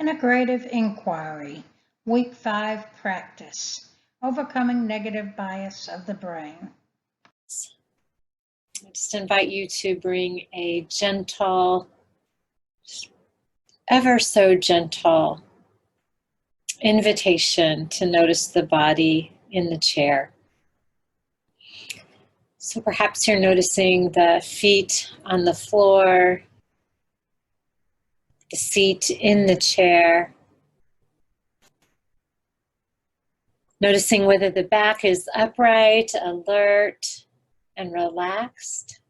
Integrative Inquiry, Week 5 Practice, Overcoming Negative Bias of the Brain. I just invite you to bring a gentle, ever so gentle invitation to notice the body in the chair. So perhaps you're noticing the feet on the floor, the seat in the chair. Noticing whether the back is upright, alert, and relaxed.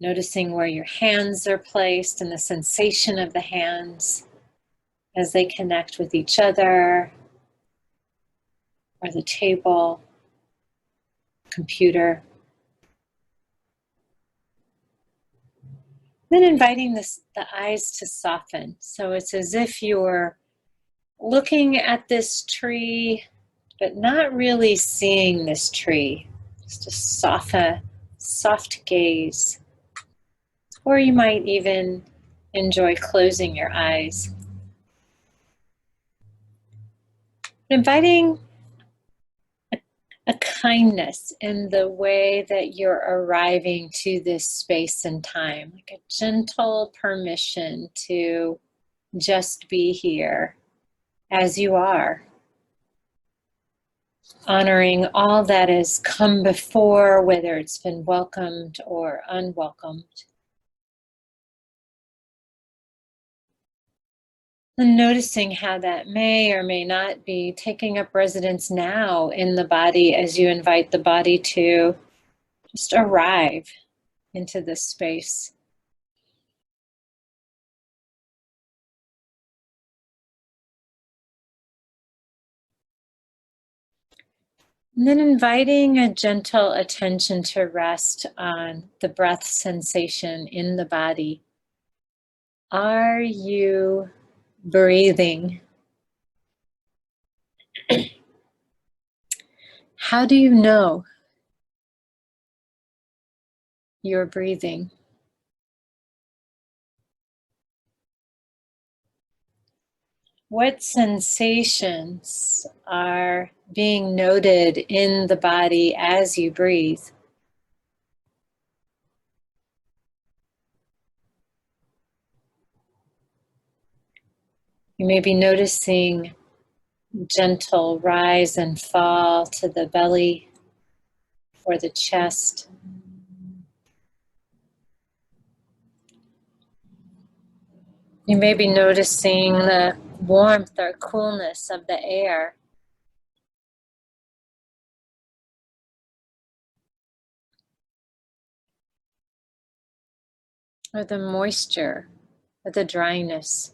Noticing where your hands are placed and the sensation of the hands as they connect with each other, or the table, computer. Then inviting the eyes to soften. So it's as if you're looking at this tree, but not really seeing this tree. Just a soft gaze. Or you might even enjoy closing your eyes. Inviting a kindness in the way that you're arriving to this space and time, like a gentle permission to just be here as you are, honoring all that has come before, whether it's been welcomed or unwelcomed. And noticing how that may or may not be taking up residence now in the body as you invite the body to just arrive into this space. And then inviting a gentle attention to rest on the breath sensation in the body. Are you breathing? How do you know you're breathing? What sensations are being noted in the body as you breathe? You may be noticing gentle rise and fall to the belly or the chest. You may be noticing the warmth or coolness of the air. Or the moisture, or the dryness.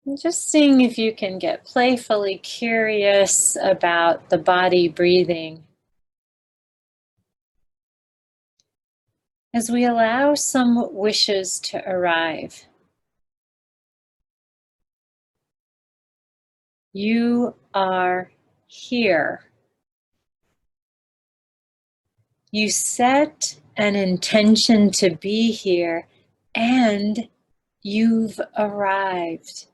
And just seeing if you can get playfully curious about the body breathing. As we allow some wishes to arrive. You are here. You set an intention to be here, and you've arrived.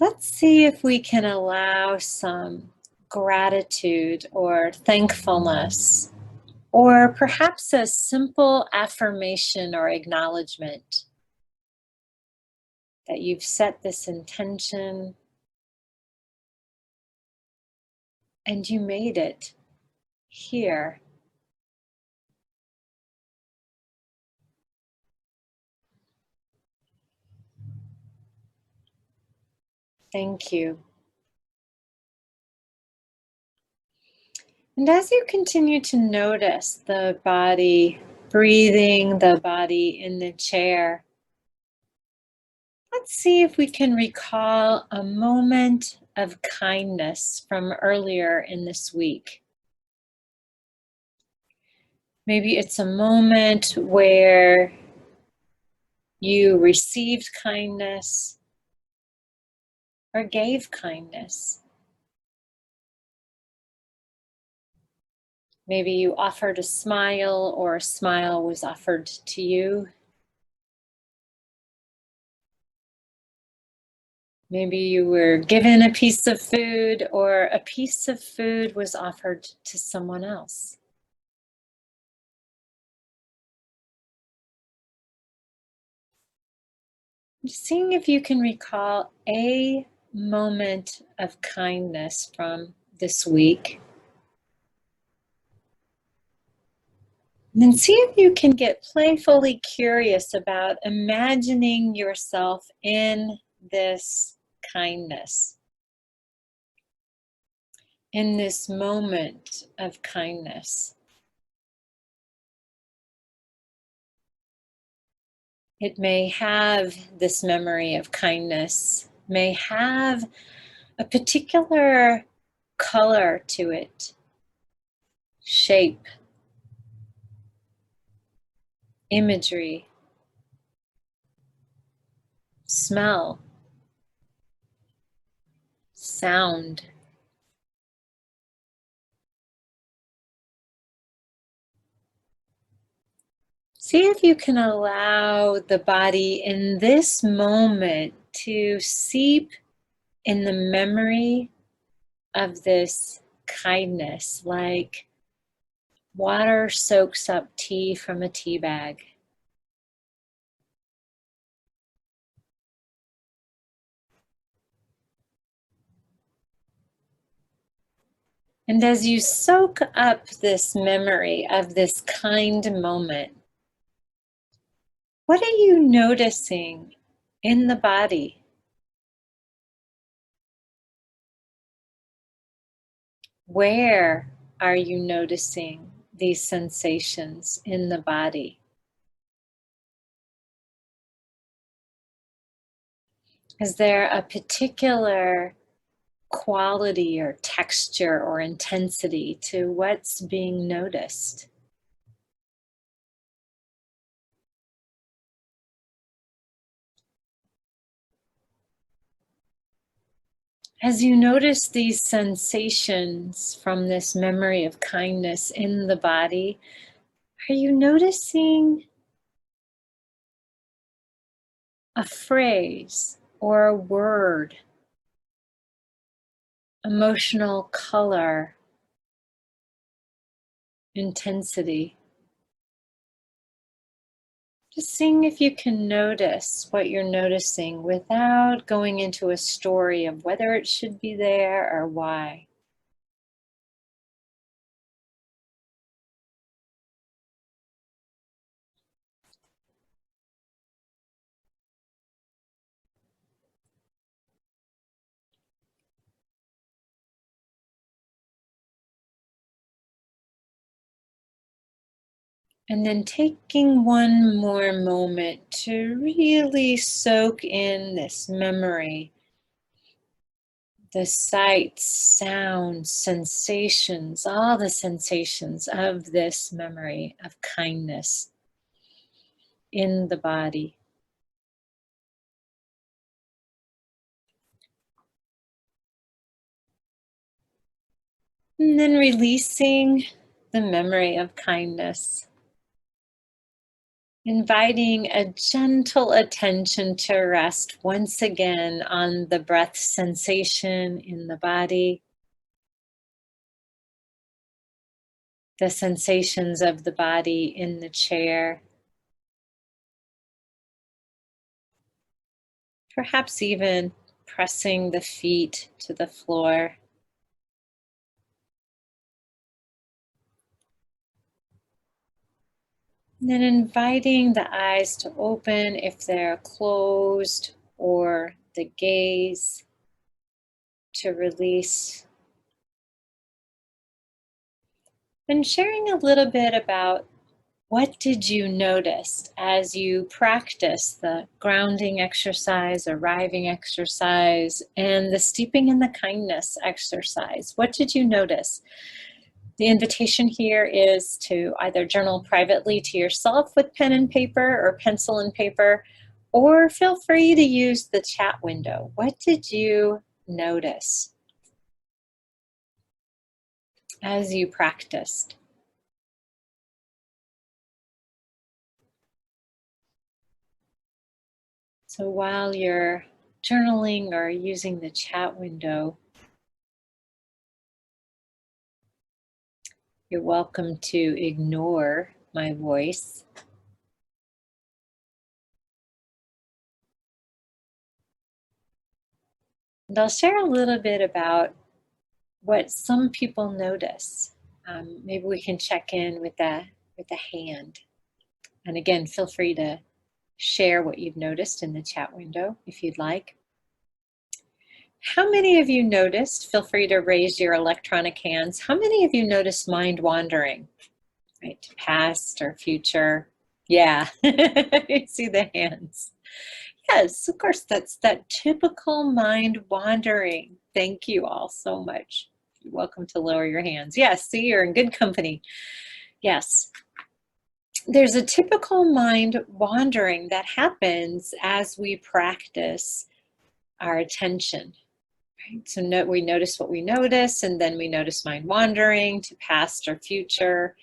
Let's see if we can allow some gratitude or thankfulness, or perhaps a simple affirmation or acknowledgement that you've set this intention and you made it here. Thank you. And as you continue to notice the body breathing, the body in the chair, let's see if we can recall a moment of kindness from earlier in this week. Maybe it's a moment where you received kindness or gave kindness. Maybe you offered a smile or a smile was offered to you. Maybe you were given a piece of food or a piece of food was offered to someone else. Just seeing if you can recall a moment of kindness from this week. And then see if you can get playfully curious about imagining yourself in this kindness, in this moment of kindness. It may have this memory of kindness, may have a particular color to it, shape, imagery, smell, sound. See if you can allow the body in this moment to seep in the memory of this kindness, like water soaks up tea from a tea bag. And as you soak up this memory of this kind moment, what are you noticing in the body? Where are you noticing these sensations in the body? Is there a particular quality or texture or intensity to what's being noticed? As you notice these sensations from this memory of kindness in the body, are you noticing a phrase or a word, emotional color, intensity? Just seeing if you can notice what you're noticing without going into a story of whether it should be there or why. And then taking one more moment to really soak in this memory, the sights, sounds, sensations, all the sensations of this memory of kindness in the body. And then releasing the memory of kindness. Inviting a gentle attention to rest once again on the breath sensation in the body, the sensations of the body in the chair, perhaps even pressing the feet to the floor. And then inviting the eyes to open if they're closed, or the gaze to release. And sharing a little bit about what did you notice as you practice the grounding exercise, arriving exercise, and the steeping in the kindness exercise? What did you notice? The invitation here is to either journal privately to yourself with pen and paper or pencil and paper, or feel free to use the chat window. What did you notice as you practiced? So while you're journaling or using the chat window, you're welcome to ignore my voice. And I'll share a little bit about what some people notice. Maybe we can check in with a hand. And again, feel free to share what you've noticed in the chat window if you'd like. How many of you noticed, feel free to raise your electronic hands, how many of you noticed mind wandering, right, to past or future? Yeah, you see the hands. Yes, of course, that's that typical mind wandering. Thank you all so much. You're welcome to lower your hands. Yes, see, you're in good company. Yes. There's a typical mind wandering that happens as we practice our attention. Right? So we notice what we notice, and then we notice mind wandering to past or future.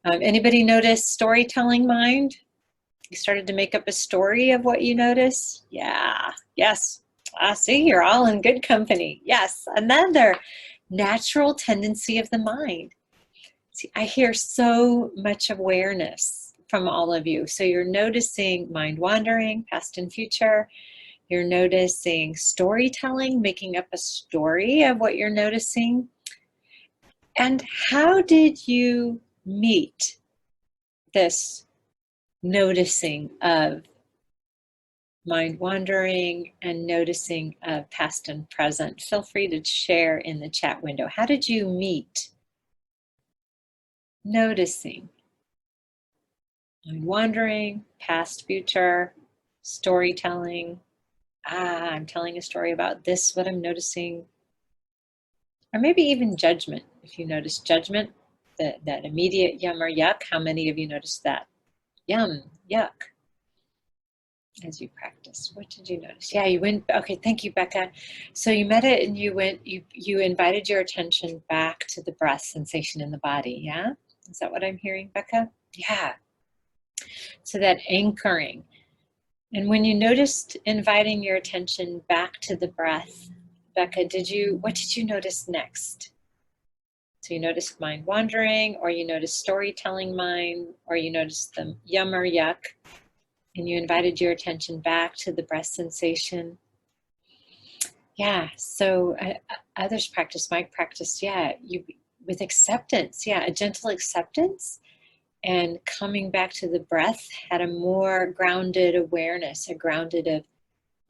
Anybody notice storytelling mind? You started to make up a story of what you notice? Yeah, yes. See, you're all in good company. Yes, another natural tendency of the mind. See, I hear so much awareness from all of you. So you're noticing mind wandering, past and future. You're noticing storytelling, making up a story of what you're noticing. And how did you meet this noticing of mind wandering and noticing of past and present? Feel free to share in the chat window. How did you meet noticing mind wandering, past, future, storytelling? I'm telling a story about this, what I'm noticing. Or maybe even judgment. If you notice judgment, that immediate yum or yuck, how many of you noticed that? Yum, yuck, as you practice. What did you notice? Yeah, you went, okay, thank you, Becca. So you met it and you invited your attention back to the breath sensation in the body, yeah? Is that what I'm hearing, Becca? Yeah. So that anchoring. And when you noticed inviting your attention back to the breath, Becca, what did you notice next? So you noticed mind wandering, or you noticed storytelling mind, or you noticed the yum or yuck, and you invited your attention back to the breath sensation. Yeah, so others practice, Mike practiced, yeah, with acceptance, yeah, a gentle acceptance, and coming back to the breath had a more grounded awareness, a grounded of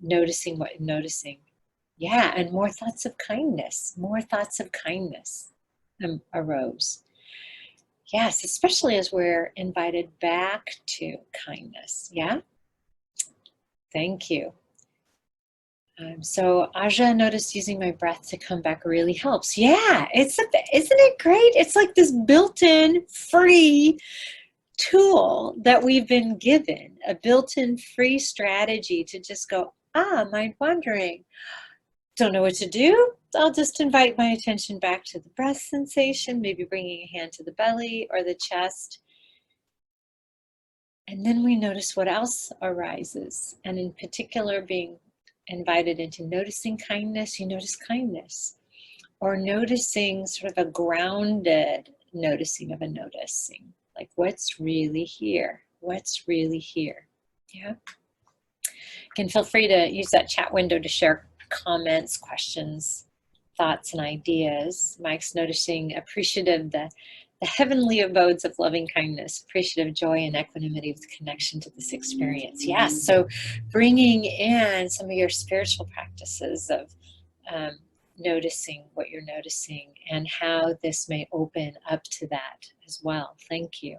noticing what you're noticing. Yeah, and more thoughts of kindness arose. Yes, especially as we're invited back to kindness. Yeah, thank you. So Aja noticed using my breath to come back really helps. Yeah, isn't it great? It's like this built-in free tool that we've been given, a built-in free strategy to just go, mind wandering. Don't know what to do? I'll just invite my attention back to the breath sensation, maybe bringing a hand to the belly or the chest. And then we notice what else arises. And in particular, being invited into noticing kindness, you notice kindness. Or noticing sort of a grounded noticing of a noticing. Like what's really here? What's really here? Yeah. Again, feel free to use that chat window to share comments, questions, thoughts, and ideas. Mike's noticing appreciative the heavenly abodes of loving kindness, appreciative joy and equanimity with connection to this experience. Yes, so bringing in some of your spiritual practices of noticing what you're noticing and how this may open up to that as well. Thank you.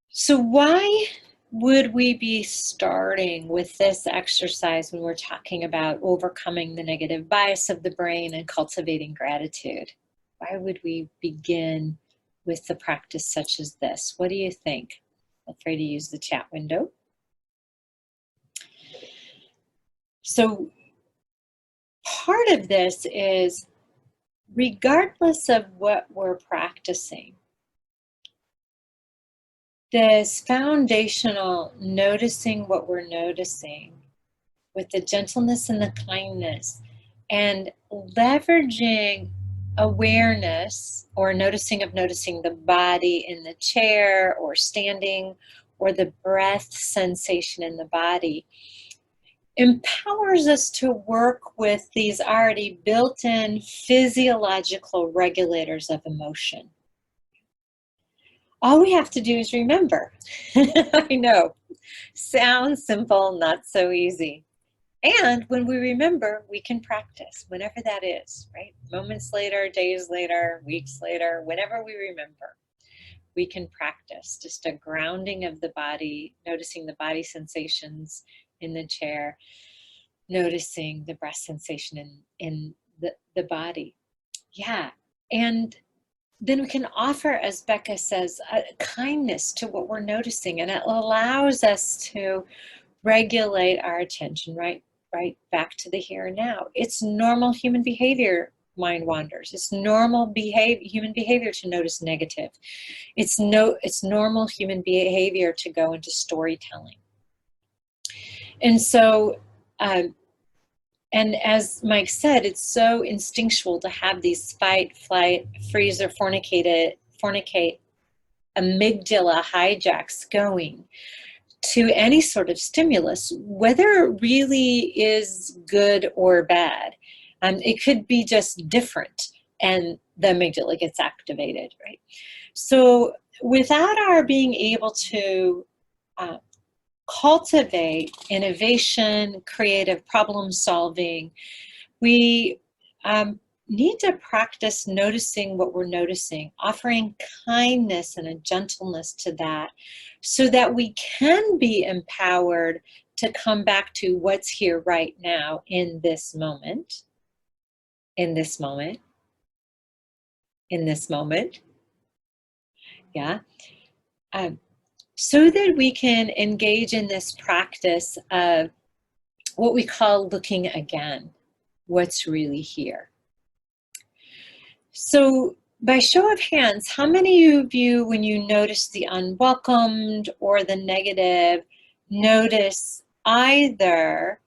So why would we be starting with this exercise when we're talking about overcoming the negative bias of the brain and cultivating gratitude? Why would we begin with the practice such as this? What do you think? Feel free to use the chat window. So part of this is, regardless of what we're practicing, this foundational noticing what we're noticing with the gentleness and the kindness, and leveraging awareness or noticing the body in the chair or standing, or the breath sensation in the body, empowers us to work with these already built-in physiological regulators of emotion. All we have to do is remember. I know, sounds simple, not so easy. And when we remember, we can practice, whenever that is, right? Moments later, days later, weeks later, whenever we remember, we can practice just a grounding of the body, noticing the body sensations in the chair, noticing the breath sensation in the body. Yeah. And then we can offer, as Becca says, a kindness to what we're noticing, and it allows us to regulate our attention right back to the here and now. It's normal human behavior, mind wanders. It's normal human behavior to notice negative. It's normal human behavior to go into storytelling. And so, and as Mike said, it's so instinctual to have these fight, flight, freeze, or fornicate amygdala hijacks going to any sort of stimulus, whether it really is good or bad. It could be just different, and the amygdala gets activated, right? So without our being able to cultivate innovation, creative problem solving, we need to practice noticing what we're noticing, offering kindness and a gentleness to that, so that we can be empowered to come back to what's here right now in this moment, in this moment, in this moment. Yeah. So that we can engage in this practice of what we call looking again, what's really here. So by show of hands, how many of you, when you notice the unwelcomed or the negative, notice either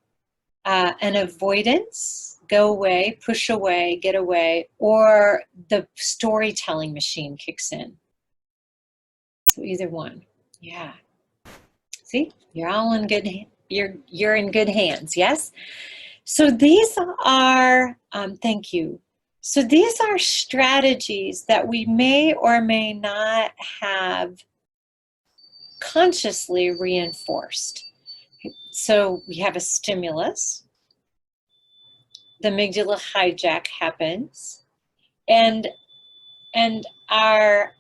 an avoidance, go away, push away, get away, or the storytelling machine kicks in? So either one. Yeah. See, you're all in good. You're in good hands. Yes. So these are. Thank you. So these are strategies that we may or may not have consciously reinforced. So we have a stimulus. The amygdala hijack happens, and our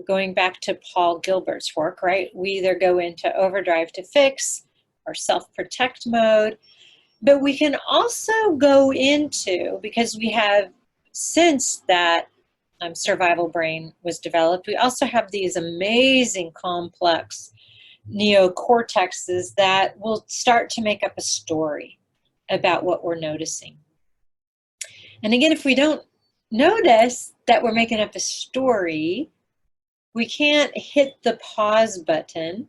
going back to Paul Gilbert's work, right? We either go into overdrive to fix or self-protect mode, but we can also go into, because we have, since that survival brain was developed, we also have these amazing complex neocortexes that will start to make up a story about what we're noticing. And again, if we don't notice that we're making up a story, we can't hit the pause button,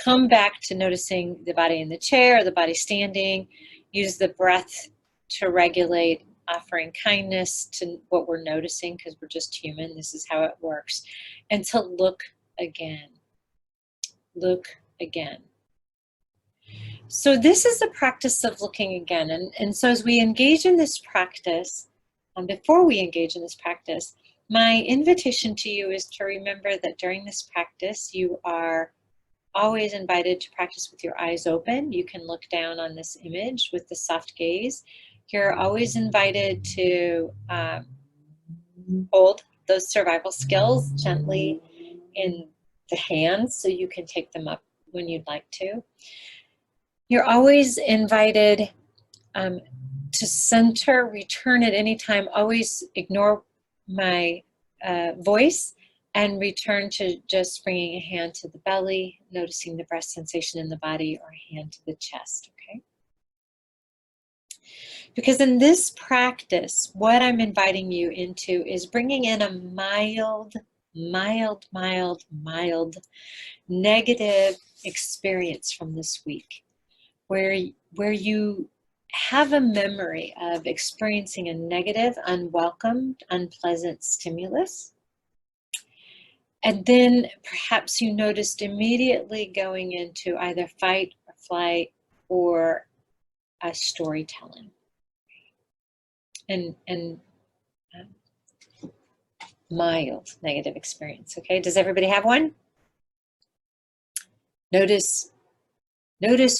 come back to noticing the body in the chair, or the body standing, use the breath to regulate, offering kindness to what we're noticing, because we're just human. This is how it works. And to look again. Look again. So this is a practice of looking again. And so as we engage in this practice, before we engage in this practice, my invitation to you is to remember that during this practice, you are always invited to practice with your eyes open. You can look down on this image with the soft gaze. You're always invited to hold those survival skills gently in the hands so you can take them up when you'd like to. You're always invited to center, return at any time. Always ignore my voice and return to just bringing a hand to the belly, noticing the breath sensation in the body, or a hand to the chest, okay? Because in this practice, what I'm inviting you into is bringing in a mild mild, mild, mild negative experience from this week where you have a memory of experiencing a negative, unwelcome, unpleasant stimulus. And then perhaps you noticed immediately going into either fight or flight or a storytelling. And mild negative experience. Okay, does everybody have one? Notice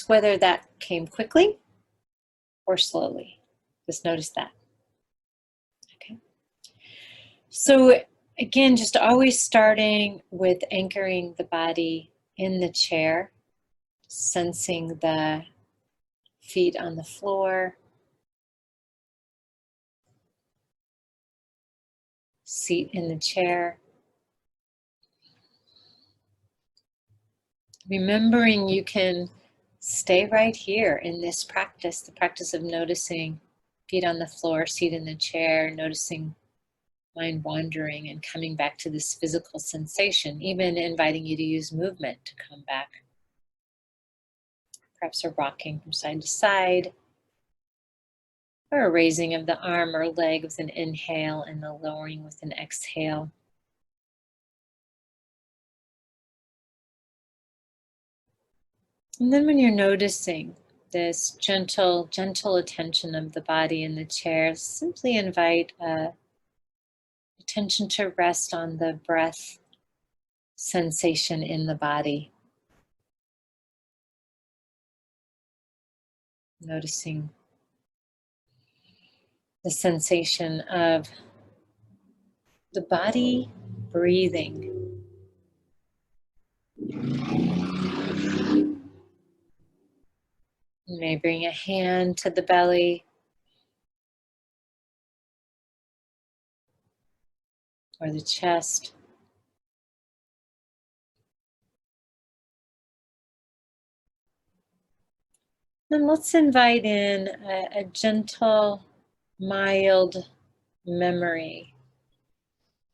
whether that came quickly or slowly. Just notice that. Okay. So again, just always starting with anchoring the body in the chair, sensing the feet on the floor, seat in the chair. Remembering you can stay right here in this practice, the practice of noticing feet on the floor, seat in the chair, noticing mind wandering and coming back to this physical sensation, even inviting you to use movement to come back. Perhaps a rocking from side to side, or a raising of the arm or leg with an inhale and the lowering with an exhale. And then when you're noticing this gentle attention of the body in the chair, simply invite attention to rest on the breath sensation in the body. Noticing the sensation of the body breathing. You may bring a hand to the belly or the chest. Then let's invite in a gentle, mild memory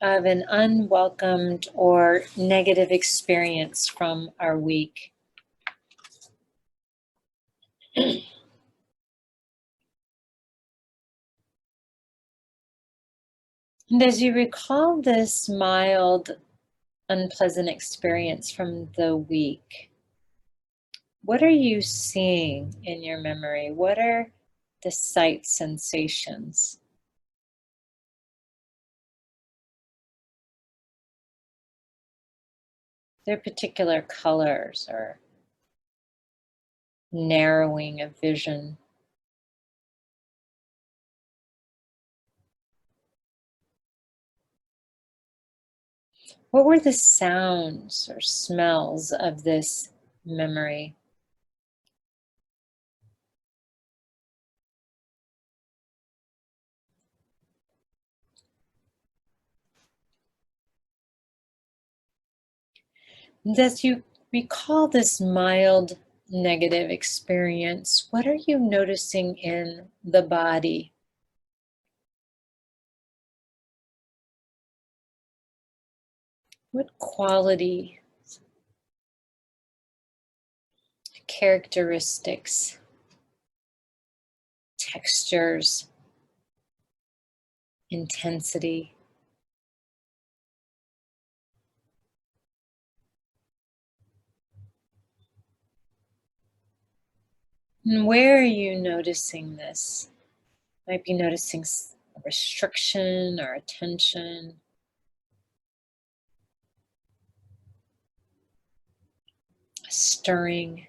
of an unwelcomed or negative experience from our week. And as you recall this mild, unpleasant experience from the week, what are you seeing in your memory? What are the sight sensations? There are particular colors or narrowing of vision. What were the sounds or smells of this memory? And as you recall this mild negative experience, what are you noticing in the body? What quality, characteristics, textures, intensity? And where are you noticing this? Might be noticing a restriction or a tension. A stirring.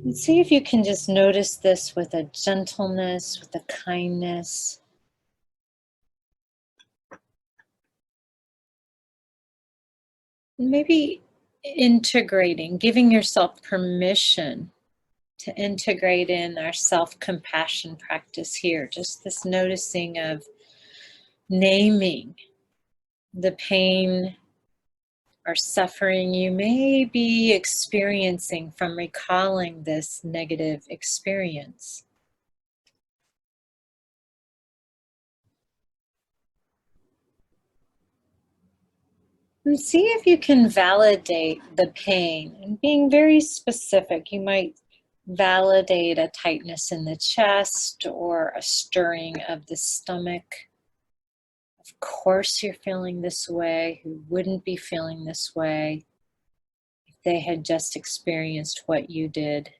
And see if you can just notice this with a gentleness, with a kindness. Maybe integrating, giving yourself permission to integrate in our self-compassion practice here. Just this noticing of naming the pain or suffering you may be experiencing from recalling this negative experience. And see if you can validate the pain. And being very specific, you might validate a tightness in the chest or a stirring of the stomach. Of course you're feeling this way. Who wouldn't be feeling this way if they had just experienced what you did?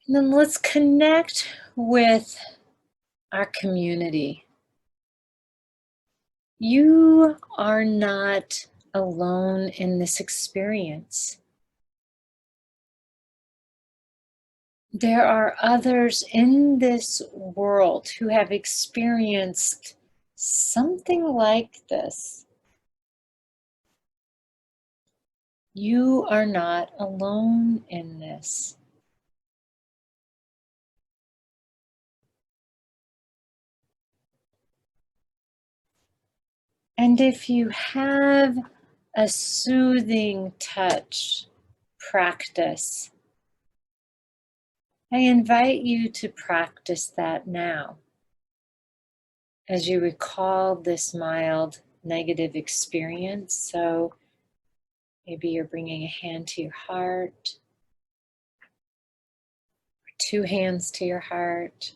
And then let's connect with our community. You are not alone in this experience. There are others in this world who have experienced something like this. You are not alone in this. And if you have a soothing touch practice, I invite you to practice that now. As you recall this mild negative experience, so maybe you're bringing a hand to your heart, or two hands to your heart.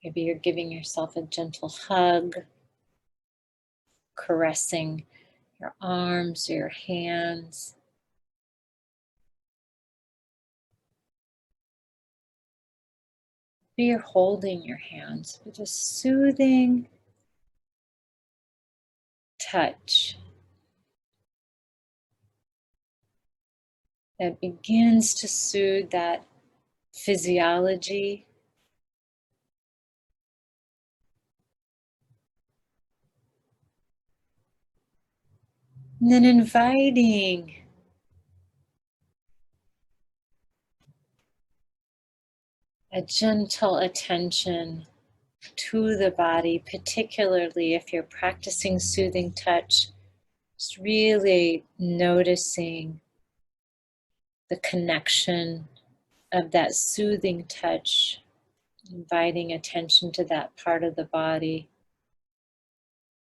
Maybe you're giving yourself a gentle hug, caressing your arms, your hands. Maybe you're holding your hands with a soothing touch that begins to soothe that physiology. And then inviting a gentle attention to the body, particularly if you're practicing soothing touch, just really noticing the connection of that soothing touch, inviting attention to that part of the body.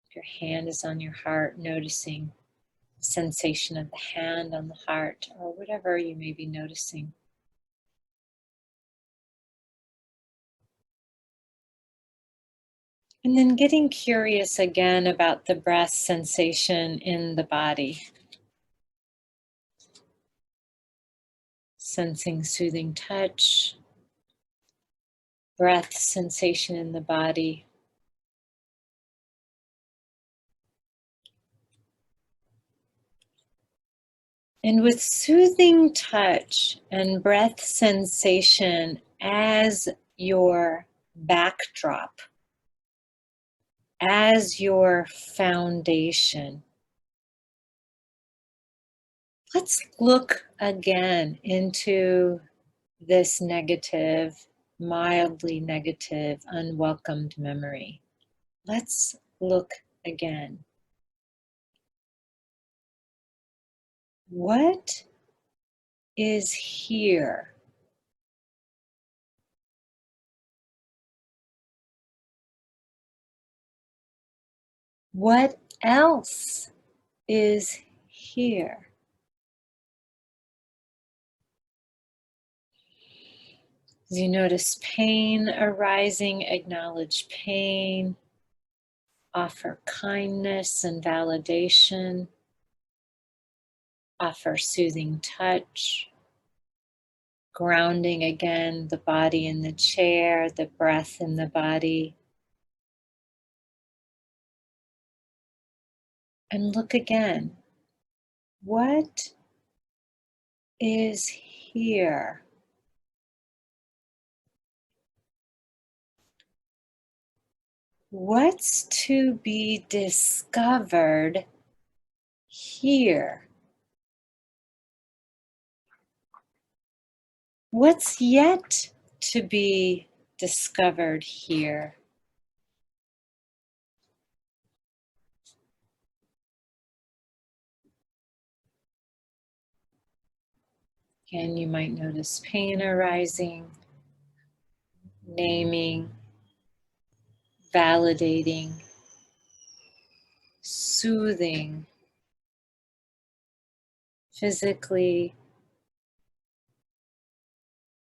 If your hand is on your heart, noticing the sensation of the hand on the heart, or whatever you may be noticing. And then getting curious again about the breath sensation in the body. Sensing soothing touch, breath sensation in the body. And with soothing touch and breath sensation as your backdrop, as your foundation, let's look again into this negative, mildly negative, unwelcomed memory. Let's look again. What is here? What else is here? As you notice pain arising, acknowledge pain, offer kindness and validation, offer soothing touch, grounding again the body in the chair, the breath in the body. And look again. What is here? What's to be discovered here? What's yet to be discovered here? Again, you might notice pain arising, naming, validating, soothing, physically,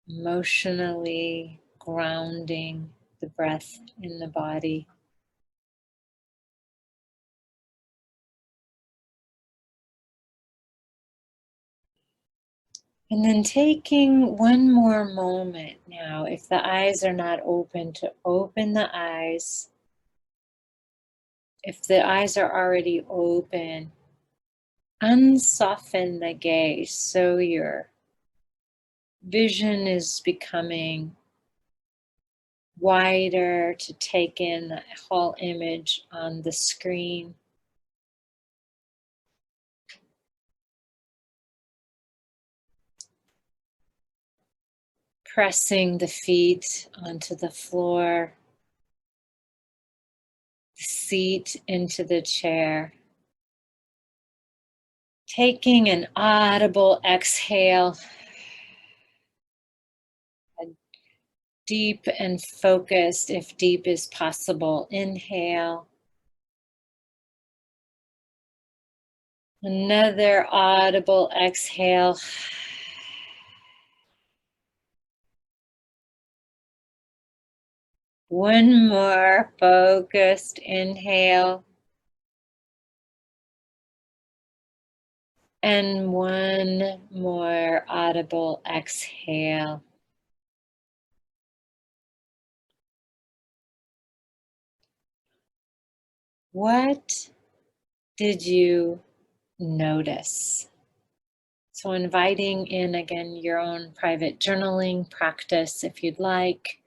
emotionally, grounding the breath in the body. And then taking one more moment now, if the eyes are not open, to open the eyes. If the eyes are already open, unsoften the gaze so your vision is becoming wider to take in the whole image on the screen. Pressing the feet onto the floor, the seat into the chair. Taking an audible exhale, a deep and focused, if deep is possible, inhale. Another audible exhale. One more focused inhale. And one more audible exhale. What did you notice? So inviting in again your own private journaling practice if you'd like,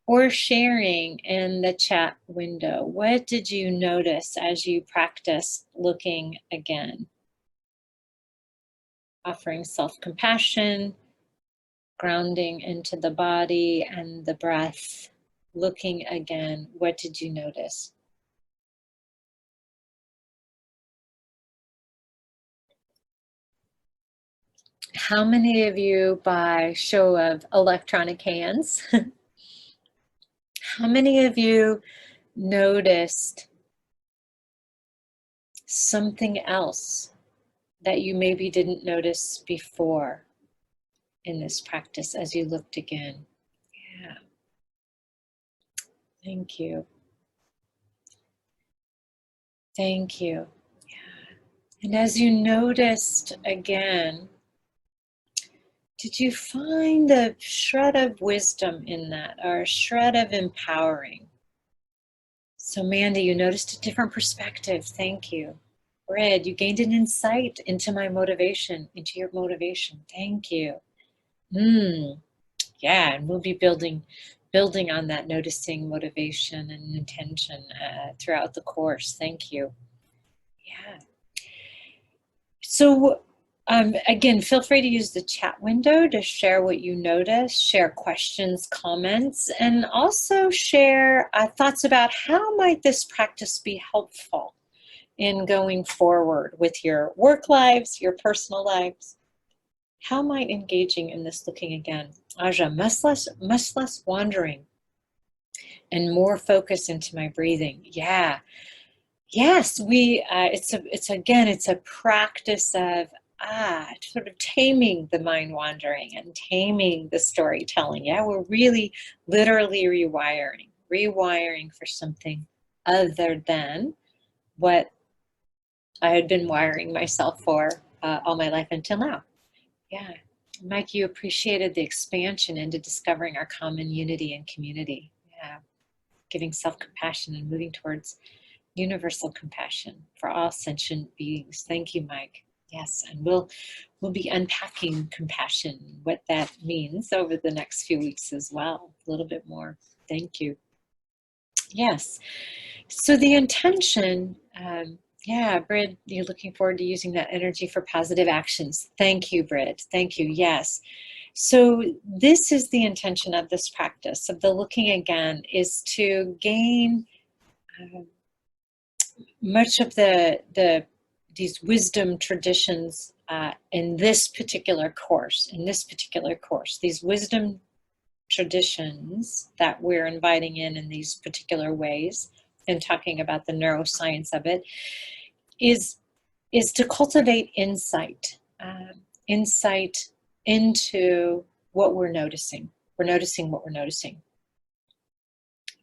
or sharing in the chat window. What did you notice as you practiced looking again? Offering self-compassion, grounding into the body and the breath, looking again. What did you notice? How many of you, by show of electronic hands, how many of you noticed something else that you maybe didn't notice before in this practice as you looked again? Yeah. Thank you. Thank you. Yeah. And as you noticed again, did you find a shred of wisdom in that, or a shred of empowering? So Mandy, you noticed a different perspective. Thank you. Red, you gained an insight into my motivation, into your motivation. Thank you. Yeah, and we'll be building on that noticing, motivation, and intention throughout the course. Thank you. Yeah. So again, feel free to use the chat window to share what you noticed, share questions, comments, and also share thoughts about how might this practice be helpful in going forward with your work lives, your personal lives. How might engaging in this looking again? Aja, much less wandering and more focus into my breathing. Yeah. Yes, it's a practice of sort of taming the mind wandering and taming the storytelling. Yeah, we're really literally rewiring for something other than what I had been wiring myself for all my life until now. Yeah. Mike, you appreciated the expansion into discovering our common unity and community. Yeah. Giving self-compassion and moving towards universal compassion for all sentient beings. Thank you, Mike. Yes, and we'll be unpacking compassion, what that means over the next few weeks as well, a little bit more. Thank you. Yes, so the intention, yeah, Brid, you're looking forward to using that energy for positive actions. Thank you, Brid. Thank you. Yes. So this is the intention of this practice, of the looking again, is to gain much of these wisdom traditions in this particular course. These wisdom traditions that we're inviting in these particular ways and talking about the neuroscience of it is to cultivate insight, insight into what we're noticing. We're noticing what we're noticing.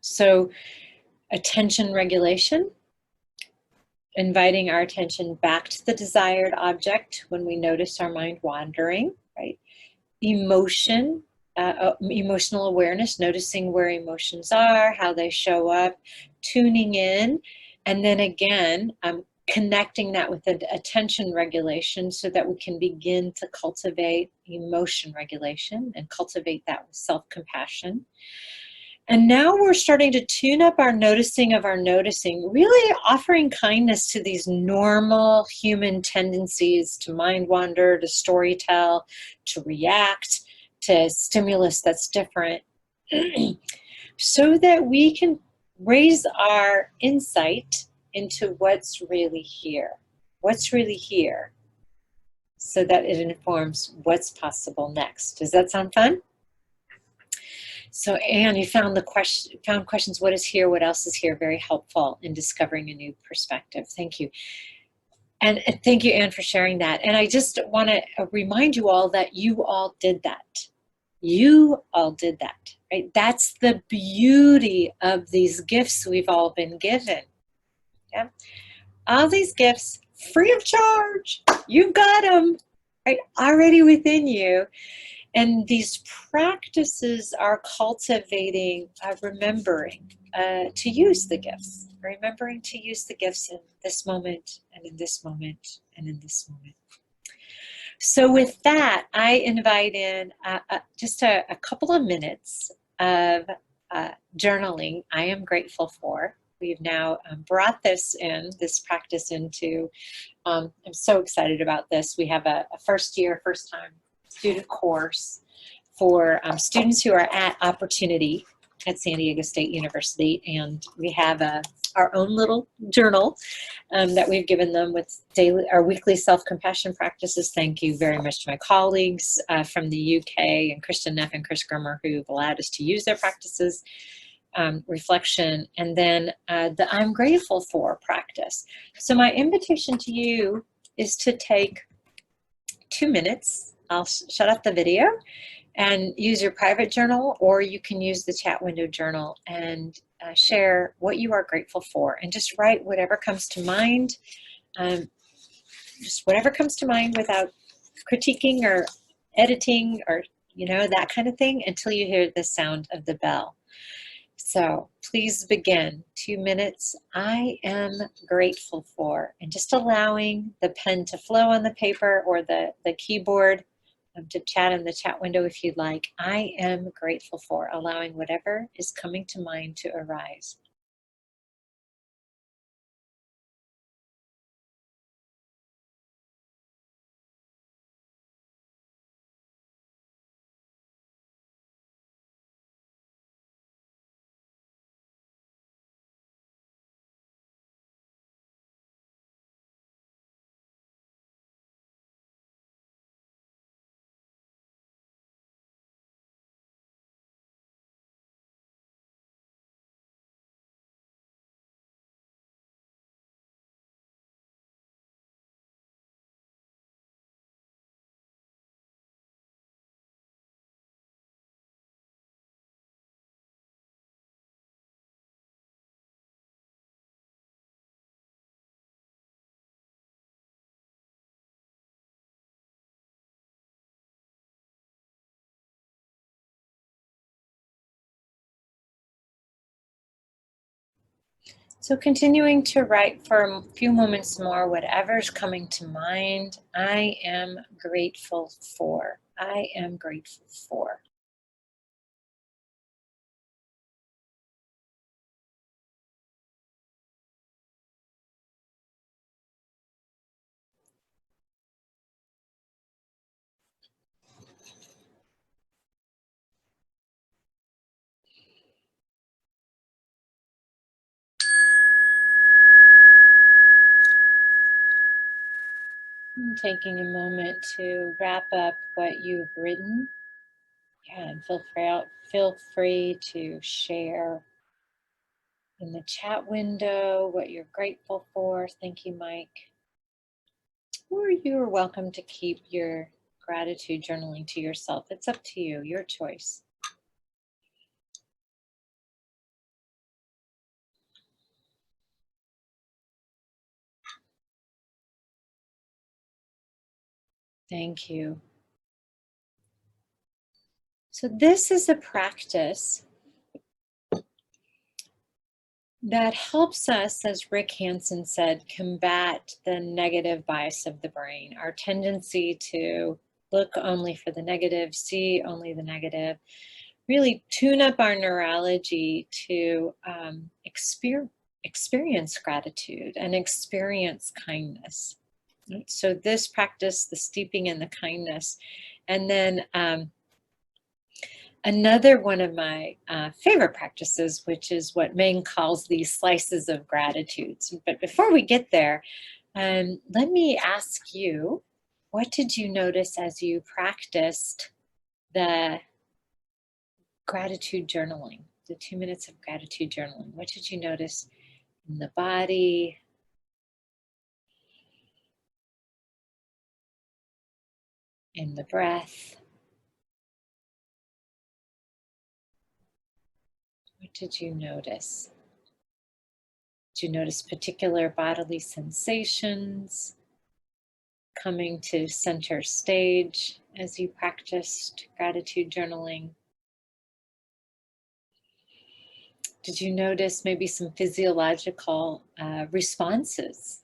So attention regulation, inviting our attention back to the desired object when we notice our mind wandering, right? Emotion, emotional awareness, noticing where emotions are, how they show up, tuning in, and then again, connecting that with attention regulation so that we can begin to cultivate emotion regulation and cultivate that with self-compassion. And now we're starting to tune up our noticing of our noticing, really offering kindness to these normal human tendencies to mind wander, to storytell, to react, to stimulus that's different, so that we can raise our insight into what's really here. What's really here, so that it informs what's possible next. Does that sound fun? So Anne, you found questions, what is here, what else is here, very helpful in discovering a new perspective. Thank you. And thank you, Anne, for sharing that. And I just want to remind you all that you all did that. You all did that, right? That's the beauty of these gifts we've all been given. Yeah? All these gifts, free of charge. You've got them, right? Already within you. And these practices are cultivating, remembering to use the gifts, remembering to use the gifts in this moment and in this moment and in this moment. So with that, I invite in just a couple of minutes of journaling I am grateful for. We've now brought this practice into, I'm so excited about this. We have a first time student course for students who are at Opportunity at San Diego State University, and we have our own little journal that we've given them with weekly self-compassion practices. Thank you very much to my colleagues from the UK and Kristen Neff and Chris Grimmer, who've allowed us to use their practices, reflection, and then the I'm grateful for practice. So my invitation to you is to take 2 minutes. I'll shut off the video and use your private journal, or you can use the chat window journal and share what you are grateful for, and just write whatever comes to mind, just whatever comes to mind without critiquing or editing or that kind of thing until you hear the sound of the bell. So please begin. 2 minutes. I am grateful for, and just allowing the pen to flow on the paper or the keyboard to chat in the chat window if you'd like. I am grateful for, allowing whatever is coming to mind to arise. So continuing to write for a few moments more, whatever's coming to mind, I am grateful for. I am grateful for. And taking a moment to wrap up what you've written. Yeah, and feel free to share in the chat window what you're grateful for. Thank you, Mike. Or you're welcome to keep your gratitude journaling to yourself. It's up to you, your choice. Thank you. So this is a practice that helps us, as Rick Hansen said, combat the negative bias of the brain, our tendency to look only for the negative, see only the negative, really tune up our neurology to experience gratitude and experience kindness. So this practice, the steeping in the kindness, and then another one of my favorite practices, which is what Ming calls these slices of gratitudes. But before we get there, let me ask you, what did you notice as you practiced the gratitude journaling, the 2 minutes of gratitude journaling? What did you notice in the body, in the breath? What did you notice? Did you notice particular bodily sensations coming to center stage as you practiced gratitude journaling? Did you notice maybe some physiological responses?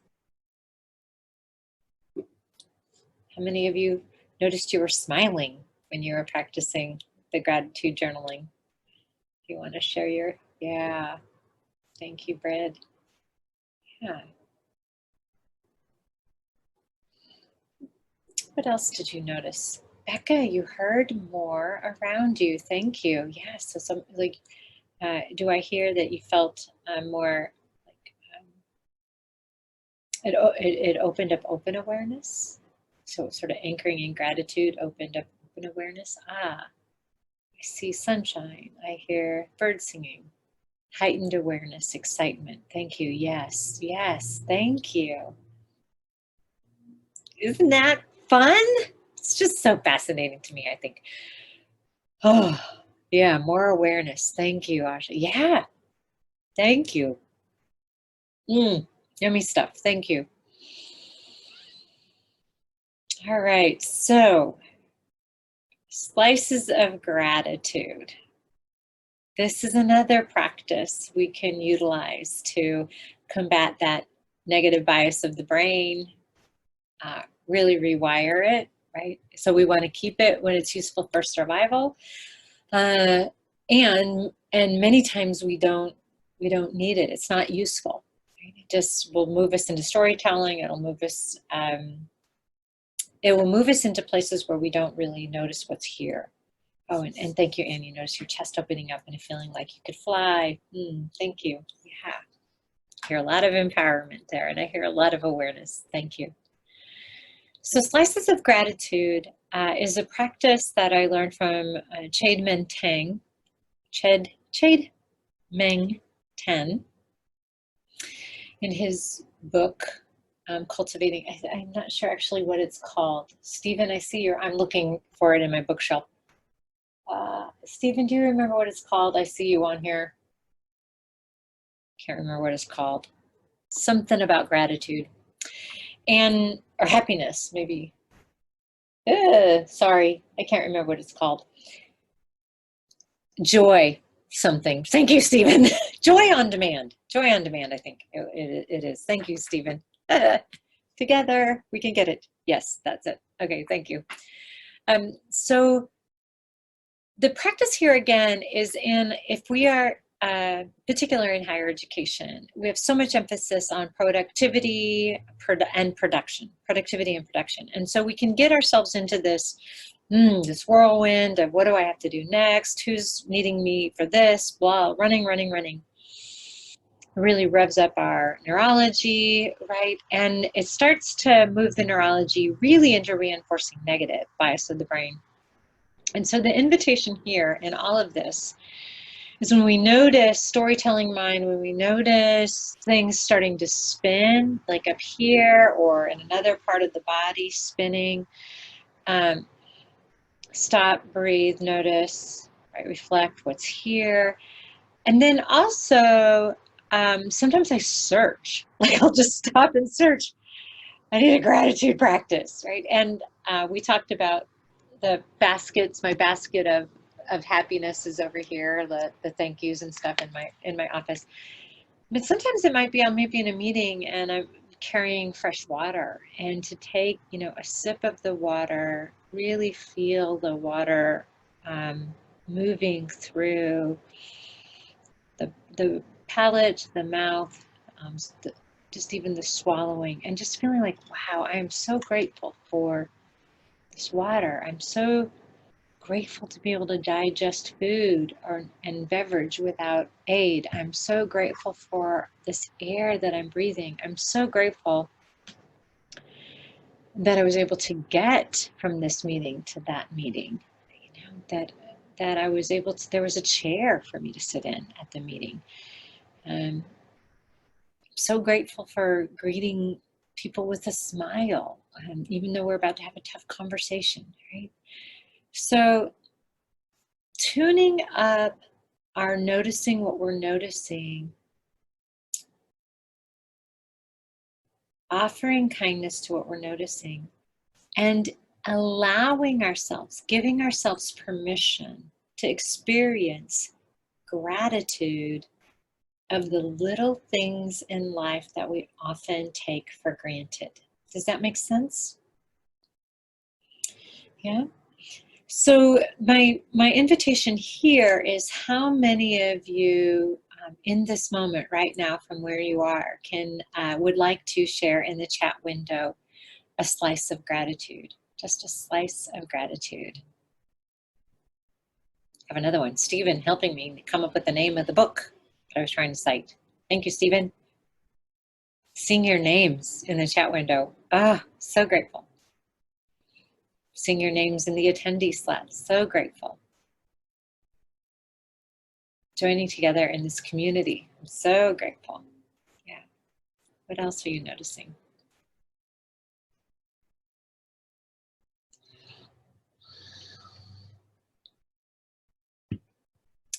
How many of you noticed you were smiling when you were practicing the gratitude journaling? If you want to share your, yeah, thank you, Brad. Yeah. What else did you notice? Becca, you heard more around you. Thank you. Yeah, so some like, do I hear that you felt more like it opened up open awareness? So sort of anchoring in gratitude opened up open awareness. Ah, I see sunshine. I hear birds singing. Heightened awareness, excitement. Thank you. Yes, yes, thank you. Isn't that fun? It's just so fascinating to me, I think. Oh, yeah, more awareness. Thank you, Asha. Yeah, thank you. Yummy stuff. Thank you. All right, so slices of gratitude. This is another practice we can utilize to combat that negative bias of the brain, really rewire it, right? So we want to keep it when it's useful for survival. And many times we don't need it. It's not useful. Right? It just will move us into storytelling. It'll move us, it will move us into places where we don't really notice what's here. Oh, and thank you, Annie. Notice your chest opening up and feeling like you could fly. Thank you. Yeah. I hear a lot of empowerment there, and I hear a lot of awareness. Thank you. So slices of gratitude is a practice that I learned from Chade Meng Ten in his book, Cultivating. I'm not sure actually what it's called. Stephen, I see I'm looking for it in my bookshelf. Stephen, do you remember what it's called? I see you on here. Can't remember what it's called. Something about gratitude or happiness, maybe. Sorry, I can't remember what it's called. Joy something. Thank you, Stephen. Joy on demand. Joy on demand, I think it is. Thank you, Stephen. Together, we can get it. Yes, that's it. Okay, thank you. So the practice here again is if we are particularly in higher education, we have so much emphasis on productivity and production. And so we can get ourselves into this whirlwind of what do I have to do next? Who's needing me for this? Blah, running. really revs up our neurology, right? And it starts to move the neurology really into reinforcing negative bias of the brain. And so the invitation here in all of this is when we notice storytelling mind, when we notice things starting to spin, like up here or in another part of the body spinning, stop, breathe, notice, right? Reflect what's here. And then also, sometimes I search, like I'll just stop and search. I need a gratitude practice, right? And we talked about the baskets. My basket of happiness is over here, the thank yous and stuff in my office. But sometimes it might be I'm maybe in a meeting and I'm carrying fresh water, and to take, you know, a sip of the water, really feel the water moving through the palate, the mouth, just even the swallowing, and just feeling like, wow, I am so grateful for this water. I'm so grateful to be able to digest food and beverage without aid. I'm so grateful for this air that I'm breathing. I'm so grateful that I was able to get from this meeting to that meeting. You know, that I was able to, there was a chair for me to sit in at the meeting. I'm so grateful for greeting people with a smile, even though we're about to have a tough conversation, right? So tuning up our noticing what we're noticing, offering kindness to what we're noticing, and allowing ourselves, giving ourselves permission to experience gratitude of the little things in life that we often take for granted. Does that make sense? Yeah. So my invitation here is, how many of you in this moment right now from where you are would like to share in the chat window a slice of gratitude, just a slice of gratitude? I have another one, Stephen helping me come up with the name of the book that I was trying to cite. Thank you, Stephen. Seeing your names in the chat window. Ah, so grateful. Seeing your names in the attendee slot. So grateful. Joining together in this community. I'm so grateful. Yeah. What else are you noticing?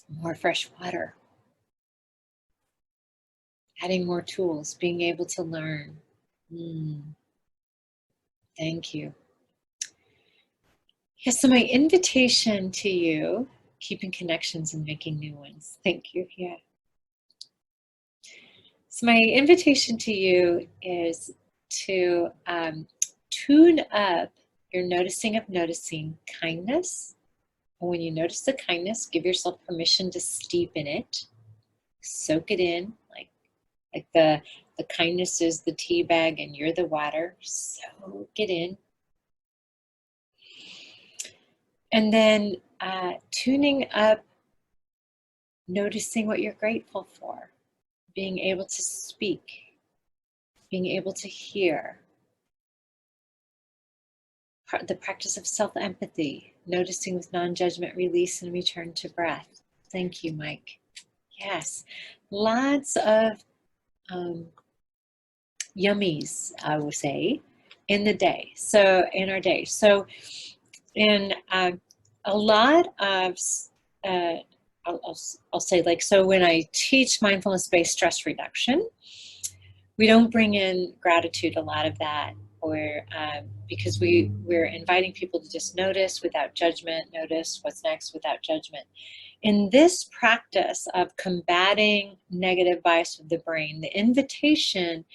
More fresh water. Adding more tools. Being able to learn. Thank you. Yeah, so my invitation to you, keeping connections and making new ones. Thank you. Yeah. So my invitation to you is to tune up your noticing of noticing kindness. And when you notice the kindness, give yourself permission to steep in it. Soak it in, like the kindness is the tea bag and you're the water. Soak it in. And then tuning up, noticing what you're grateful for, being able to speak, being able to hear. The practice of self-empathy, noticing with non-judgment, release and return to breath. Thank you, Mike. Yes, lots of yummies, I will say, in the day. So in our day. So in a lot of, I'll say, like, so when I teach mindfulness-based stress reduction, we don't bring in gratitude, a lot of that, or because we're inviting people to just notice without judgment, notice what's next without judgment. In this practice of combating negative bias of the brain, the invitation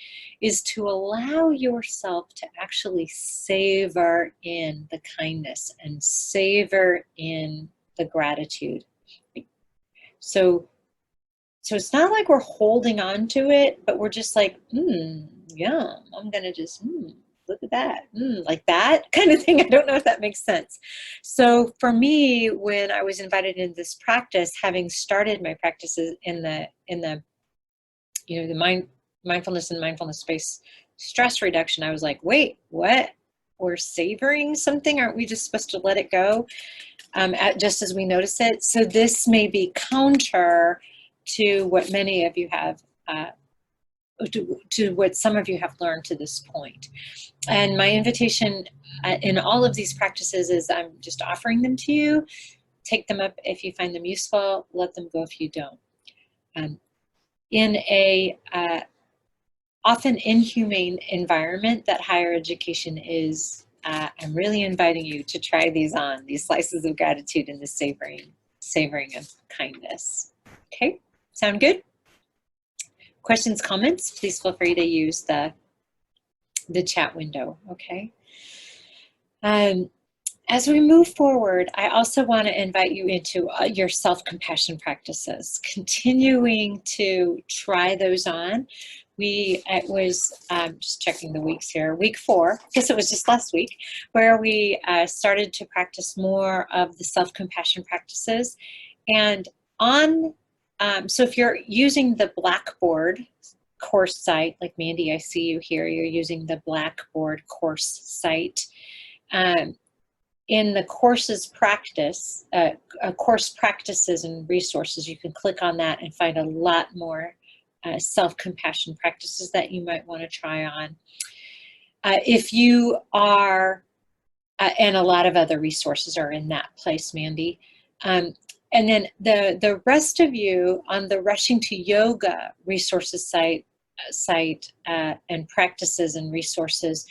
is to allow yourself to actually savor in the kindness and savor in the gratitude. So it's not like we're holding on to it, but we're just like, yum, I'm gonna just, look at that, like that kind of thing. I don't know if that makes sense. So for me, when I was invited into this practice, having started my practices in the you know, the mindfulness and mindfulness-based stress reduction, I was like, wait, what? We're savoring something? Aren't we just supposed to let it go just as we notice it? So this may be counter to what many of you have, to what some of you have learned to this point. And my invitation in all of these practices is I'm just offering them to you. Take them up if you find them useful, let them go if you don't. In a often inhumane environment that higher education is, I'm really inviting you to try these on, these slices of gratitude and the savoring of kindness. Okay, sound good? Questions, comments, please feel free to use the chat window, okay? As we move forward, I also want to invite you into your self-compassion practices, continuing to try those on. It was, just checking the weeks here, week 4, I guess it was just last week, where we started to practice more of the self-compassion practices. And so if you're using the Blackboard course site, like Mandy, I see you here, you're using the Blackboard course site. In the courses practice, course practices and resources, you can click on that and find a lot more self-compassion practices that you might want to try on. If you are, and a lot of other resources are in that place, Mandy. And then the rest of you on the Rushing to Yoga resources site and practices and resources,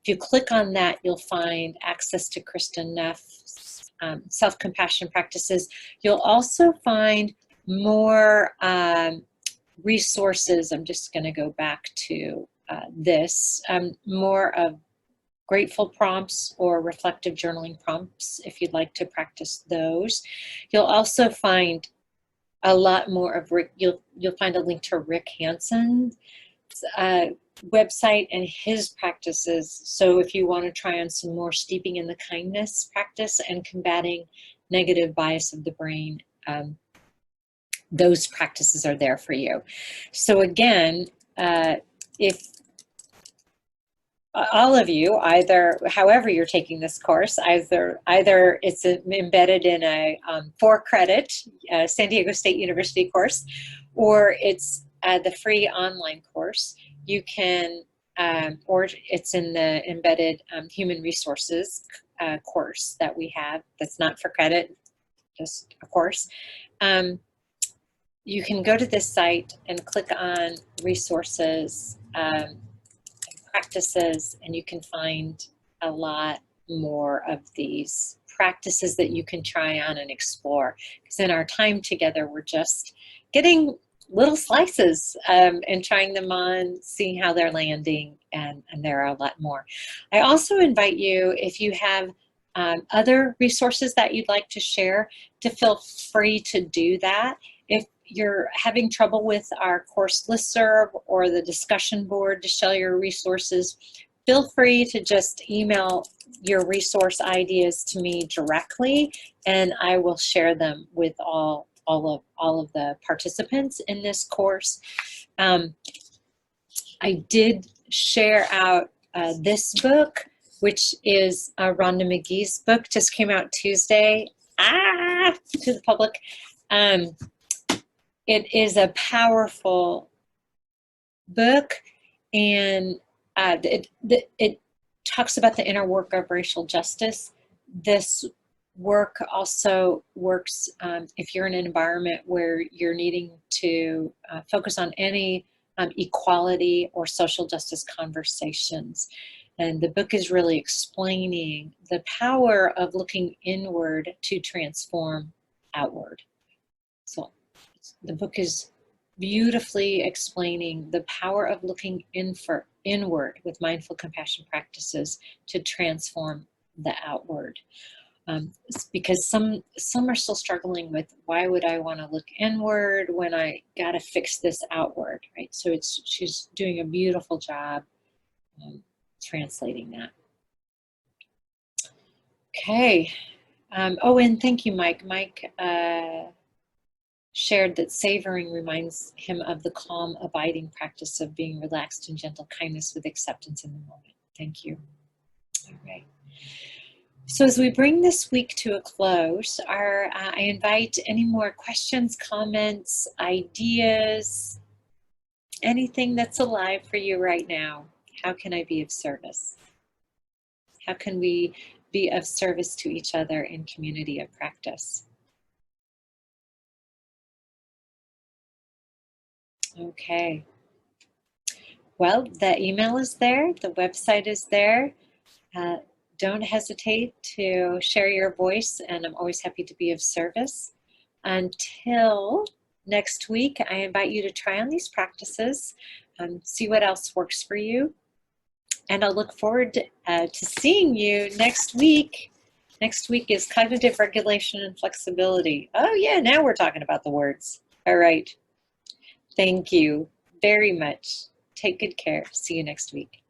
if you click on that, you'll find access to Kristen Neff's self-compassion practices. You'll also find more resources. I'm just going to go back to this, more of grateful prompts or reflective journaling prompts if you'd like to practice those. You'll also find a lot more of you'll find a link to Rick Hanson's website and his practices. So if you want to try on some more steeping in the kindness practice and combating negative bias of the brain, those practices are there for you. So again, if all of you, however you're taking this course, either it's embedded in a 4-credit San Diego State University course, or it's the free online course, you can, or it's in the embedded human resources course that we have that's not for credit, just a course. You can go to this site and click on resources, practices, and you can find a lot more of these practices that you can try on and explore. Because in our time together, we're just getting little slices and trying them on, seeing how they're landing, and there are a lot more. I also invite you, if you have other resources that you'd like to share, to feel free to do that. If you're having trouble with our course listserv or the discussion board to share your resources, feel free to just email your resource ideas to me directly, and I will share them with all of the participants in this course. I did share out this book, which is Rhonda McGee's book, just came out Tuesday, to the public. It is a powerful book, and it talks about the inner work of racial justice. This work also works if you're in an environment where you're needing to focus on any equality or social justice conversations. And the book is really explaining the power of looking inward to transform outward. So the book is beautifully explaining the power of looking inward with mindful compassion practices to transform the outward. Because some are still struggling with, why would I want to look inward when I got to fix this outward, right? So she's doing a beautiful job translating that. Okay. Oh, and thank you, Mike. Mike shared that savoring reminds him of the calm, abiding practice of being relaxed and gentle kindness with acceptance in the moment. Thank you. All right. So as we bring this week to a close, I invite any more questions, comments, ideas, anything that's alive for you right now. How can I be of service? How can we be of service to each other in community of practice? Okay. Well, the email is there, the website is there. Don't hesitate to share your voice, and I'm always happy to be of service. Until next week, I invite you to try on these practices, see what else works for you, and I'll look forward to seeing you next week. Next week is cognitive regulation and flexibility. Oh yeah, now we're talking about the words. All right. Thank you very much. Take good care. See you next week.